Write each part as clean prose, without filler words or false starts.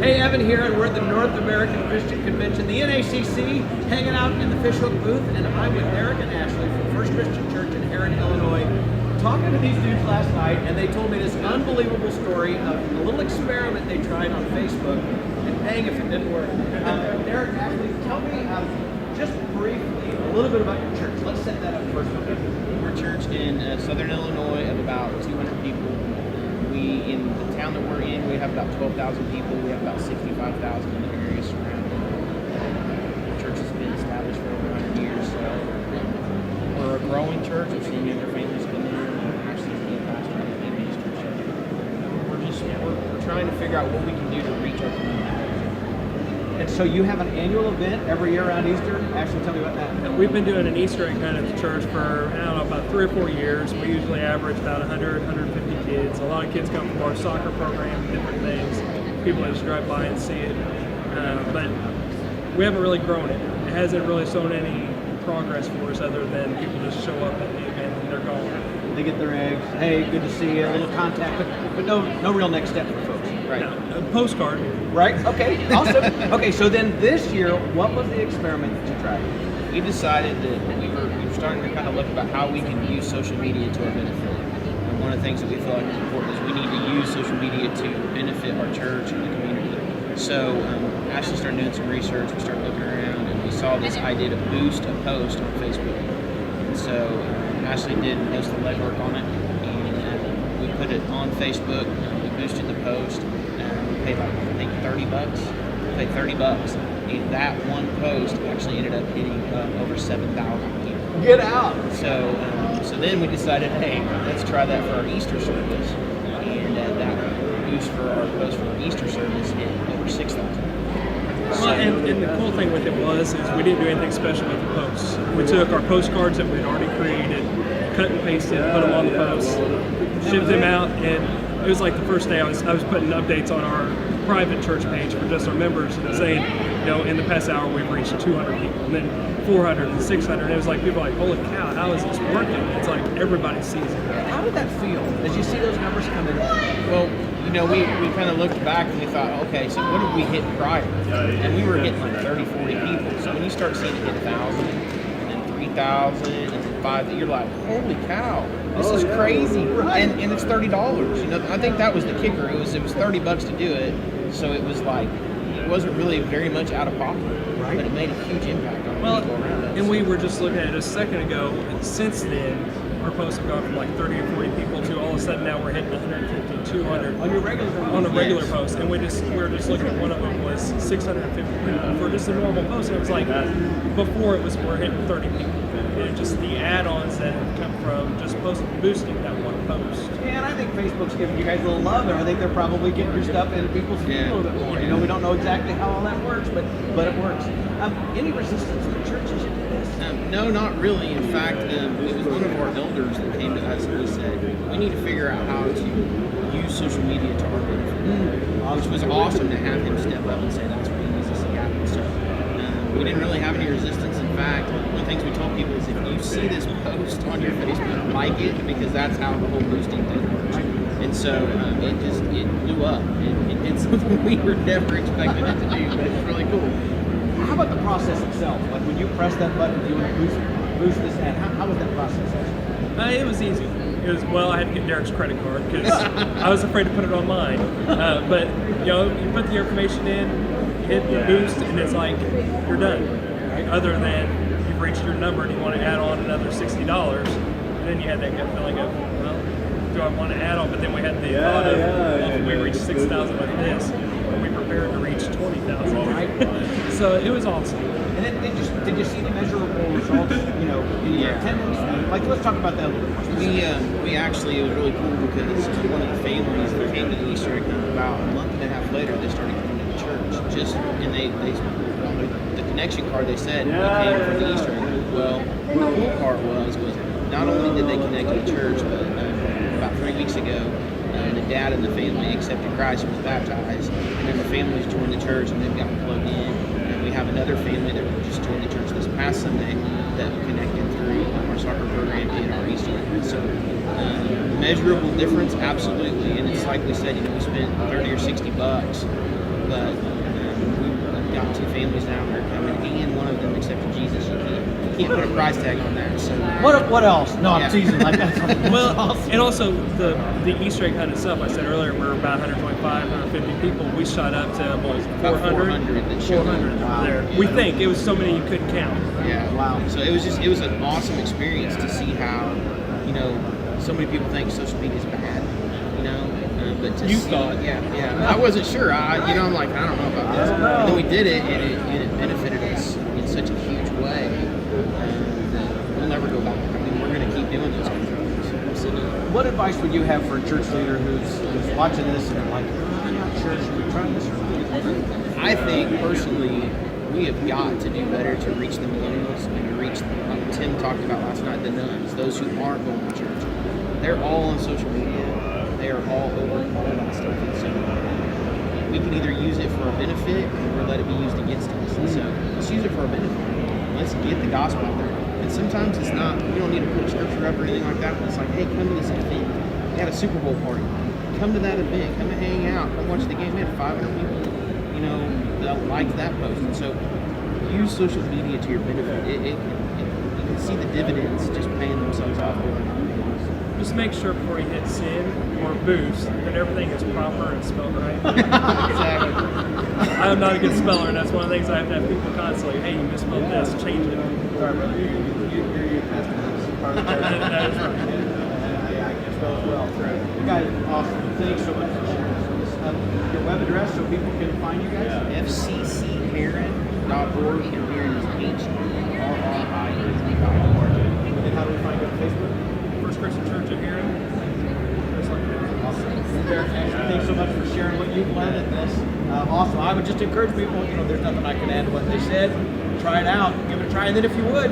Hey, Evan here, and we're at the North American Christian Convention, the NACC, hanging out in the Fishhook booth, and I'm with Derek and Ashley from First Christian Church in Herrin, Illinois, talking to these dudes last night, and they told me this unbelievable story of a little experiment they tried on Facebook, and dang if it didn't work. Derek, Ashley, tell me just briefly a little bit about your church. Let's set that up first. We're a church in southern Illinois of about 200 people. In the town that we're in, we have about 12,000 people. We have about 65,000 in the area surrounding. The church has been established for over 100 years. So we're a growing church. We're seeing younger families come in. Actually, being pastor at the ministry church. We're trying to figure out what we can do to reach our community. And so you have an annual event every year around Easter. Ashley, tell me about that. We've been doing an Easter egg hunt at the church for, I don't know, about 3 or 4 years. We usually average about 100, 150 kids. A lot of kids come from our soccer program, different things. People just drive by and see it. But we haven't really grown it. It hasn't really shown any progress for us other than people just show up at the event and they're gone. They get their eggs. Hey, good to see you. A little contact, but no real next step for folks. Right. No, a postcard. Right? Okay, awesome. Okay, so then this year, what was the experiment that you tried? We decided that we were starting to kind of look about how we can use social media to our benefit. And one of the things that we feel like is important is we need to use social media to benefit our church and the community. So Ashley started doing some research, we started looking around, and we saw this idea to boost a post on Facebook. And so Ashley did most of the legwork on it, and we put it on Facebook, we boosted the post, and we paid like, I think $30. We paid $30. And that one post actually ended up hitting over 7,000 people. Get out! So then we decided, hey, let's try that for our Easter service. And that boost for our post for our Easter service hit over 6,000. Well, and the cool thing with it was we didn't do anything special with the posts. We took our postcards that we'd already created, cut and pasted, put them on the posts, shipped them out, and it was like the first day I was putting updates on our private church page for just our members and saying, in the past hour we've reached 200 people, and then 400 and 600, and it was like people were like, holy cow, how is this working? It's like everybody sees it. How did that feel as you see those numbers come in? Well, we kind of looked back and we thought, okay, so what did we hit prior? And we were hitting like 30, 40 people. So when you start seeing it hit 1,000, and then 3,000, and then 5,000, you're like, holy cow, this is crazy. Right. And it's $30. I think that was the kicker. It was $30 to do it. So it was like, it wasn't really very much out of pocket, right? But it made a huge impact on people around us. And we were just looking at it a second ago, and since then, our posts have gone from like 30 or 40 people to all of a sudden now we're hitting 150, 200 On your regular post? on a regular post, and we were just looking at one of them was 650 people for just a normal post, and it was like before we're hitting 30 people. And just the add-ons that have come from just boosting that one post. Yeah, and I think Facebook's giving you guys a little love there. I think they're probably getting your stuff into people's feed a little bit more. We don't know exactly how all that works, but it works. Any resistance in the churches to this? No, not really. In fact, it was one of our elders that came to us and he said, we need to figure out how to use social media to our benefit. Which was awesome to have him step up and say that's what he needs to see happen. So we didn't really have any resistance. In fact, one of the things we told people is if you see this post on your Facebook, like it, because that's how the whole boosting thing works. And so it blew up. It did something we were never expecting it to do, but it's really cool. How about the process itself? Like when you press that button, do you want to boost this ad? How was that process actually? It was easy. I had to get Derek's credit card because I was afraid to put it on mine. But you put the information in, hit the boost, and it's like you're done. Other than you've reached your number and you want to add on another $60, and then you had that gut feeling of, well, do I want to add on? But then we had the thought of, well, if we reach 6,000 with this, we prepared to reach 20,000. Right? So it was awesome. And then did you see the measurable results? In your attendance. Like, let's talk about that a little bit more. We actually, it was really cool because one of the families that came to the Easter egg hunt about a month and a half later, they started coming to the church. And they the connection card they said we came from the Easter egg hunt. Well, the cool part was not only did they connect to the church, but about 3 weeks ago, the dad in the family accepted Christ and was baptized, and then the families joined the church and they've gotten plugged in. And we have another family that just joined the church this past Sunday that connected through our soccer program and our Easter egg. So measurable difference, absolutely. And it's like we said, we spent $30 or $60 but we've got 2 families now that are coming, and one of them accepted Jesus. You can't put a price tag on that. So What else? No, I'm Yeah. teasing. Like that's Well, awesome. and also the Easter egg hunt itself. I said earlier we're about 125, 150 people. We shot up to what was it, About 400? 400 that showed up. 400 Wow. there. Yeah. We think it was so many you couldn't count. Yeah. Wow. So it was an awesome experience to see how, so many people think social media is bad, but to You see, thought. yeah. I wasn't sure. I'm like, I don't know about this. And then we did it, and it benefited us in such a huge way that we'll never go back. I mean, we're going to keep doing those kinds of things. Absolutely. What advice would you have for a church leader who's watching this and like, I'm not sure, should we try this or not? I think personally, we have got to do better to reach the millennials and to reach, like Tim talked about last night, the nuns, those who aren't going to church. They're all on social media. They are all over all that stuff. And so we can either use it for a benefit or let it be used against us. And so let's use it for a benefit. Let's get the gospel out there. And sometimes it's not, we don't need to put a scripture up or anything like that, but it's like, hey, come to this event. We had a Super Bowl party. Come to that event. Come and hang out. Come watch the game. We had 500 people, that liked that post. And so use social media to your benefit. You can see the dividends just paying themselves off over and over. Just make sure before you hit send or boost that everything is proper and spelled right. Exactly. I'm not a good speller, and that's one of the things I have to have people constantly, hey, you misspelled this, change it. All right, brother. You're part of the church. That is right. I guess so as well. You guys are awesome. Thanks so much for sharing this with us. Your web address so people can find you guys? fccheron.org, and Heron is HERRIN.org. And how do we find you on Facebook? First Christian Church of Heron. Just like that. Awesome. Derek, Ashley, thanks so much for sharing what you've learned in this. Awesome. I would just encourage people, there's nothing I can add to what they said. Try it out. Give it a try. And then if you would,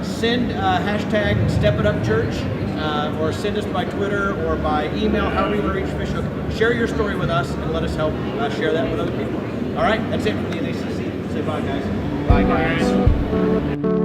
send hashtag StepItUpChurch or send us by Twitter or by email, however you want to reach Bishop. Share your story with us and let us help share that with other people. All right, that's it from the NACC. Say bye, guys. Bye, guys.